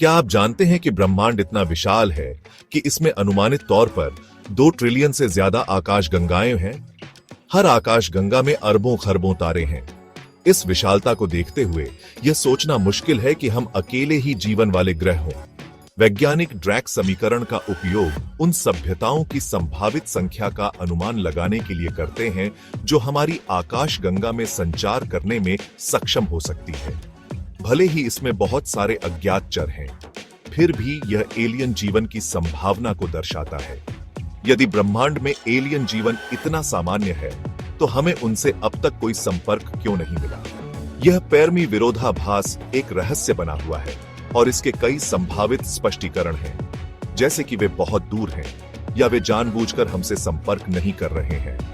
क्या आप जानते हैं कि ब्रह्मांड इतना विशाल है कि इसमें अनुमानित तौर पर 2 ट्रिलियन से ज्यादा आकाशगंगाएं हैं। हर आकाशगंगा में अरबों खरबों तारे हैं। इस विशालता को देखते हुए यह सोचना मुश्किल है कि हम अकेले ही जीवन वाले ग्रह हों। वैज्ञानिक ड्रैक समीकरण का उपयोग उन सभ्यताओं की संभावित संख्या का अनुमान लगाने के लिए करते हैं जो हमारी आकाशगंगा में संचार करने में सक्षम हो सकती है। भले ही इसमें बहुत सारे अज्ञात चर हैं, फिर भी यह एलियन जीवन की संभावना को दर्शाता है। यदि ब्रह्मांड में एलियन जीवन इतना सामान्य है तो हमें उनसे अब तक कोई संपर्क क्यों नहीं मिला? यह पैरमी विरोधाभास एक रहस्य बना हुआ है और इसके कई संभावित स्पष्टीकरण हैं, जैसे कि वे बहुत दूर हैं या वे जानबूझकर हमसे संपर्क नहीं कर रहे हैं।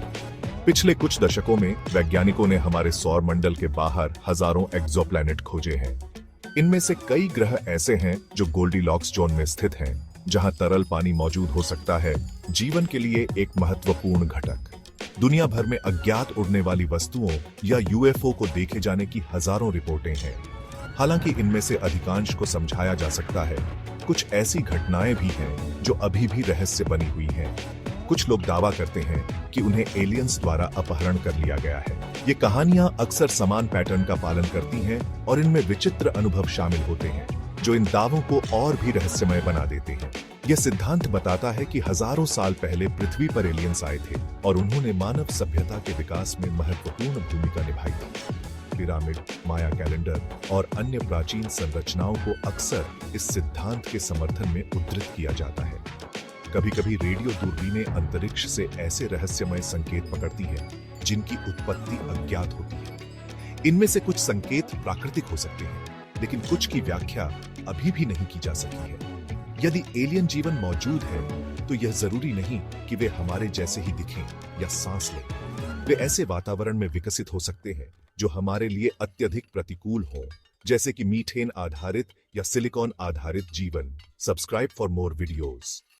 पिछले कुछ दशकों में वैज्ञानिकों ने हमारे सौर मंडल के बाहर हजारों एक्सोप्लैनेट खोजे हैं। इनमें से कई ग्रह ऐसे हैं जो गोल्डीलॉक्स जोन में स्थित हैं, जहां तरल पानी मौजूद हो सकता है, जीवन के लिए एक महत्वपूर्ण घटक। दुनिया भर में अज्ञात उड़ने वाली वस्तुओं या यूएफओ को देखे जाने की हजारों रिपोर्टें हैं। हालांकि इनमें से अधिकांश को समझाया जा सकता है, कुछ ऐसी घटनाएं भी हैं जो अभी भी रहस्य बनी हुई हैं। कुछ लोग दावा करते हैं कि उन्हें एलियंस द्वारा अपहरण कर लिया गया है। ये कहानियां अक्सर समान पैटर्न का पालन करती हैं और इनमें विचित्र अनुभव शामिल होते हैं जो इन दावों को और भी रहस्यमय बना देते हैं। यह सिद्धांत बताता है कि हजारों साल पहले पृथ्वी पर एलियंस आए थे और उन्होंने मानव सभ्यता के विकास में महत्वपूर्ण भूमिका निभाई थी। पिरामिड, माया कैलेंडर और अन्य प्राचीन संरचनाओं को अक्सर इस सिद्धांत के समर्थन में उद्धृत किया जाता है। कभी-कभी रेडियो दूरबीनें अंतरिक्ष से ऐसे रहस्यमय संकेत पकड़ती हैं जिनकी उत्पत्ति अज्ञात होती है। इनमें से कुछ संकेत प्राकृतिक हो सकते हैं, लेकिन कुछ की व्याख्या अभी भी नहीं की जा सकी है। यदि एलियन जीवन मौजूद है तो यह जरूरी नहीं कि वे हमारे जैसे ही दिखें या सांस लें। वे ऐसे वातावरण में विकसित हो सकते हैं जो हमारे लिए अत्यधिक प्रतिकूल हो, जैसे कि मीथेन आधारित या सिलिकॉन आधारित जीवन। Subscribe for more videos.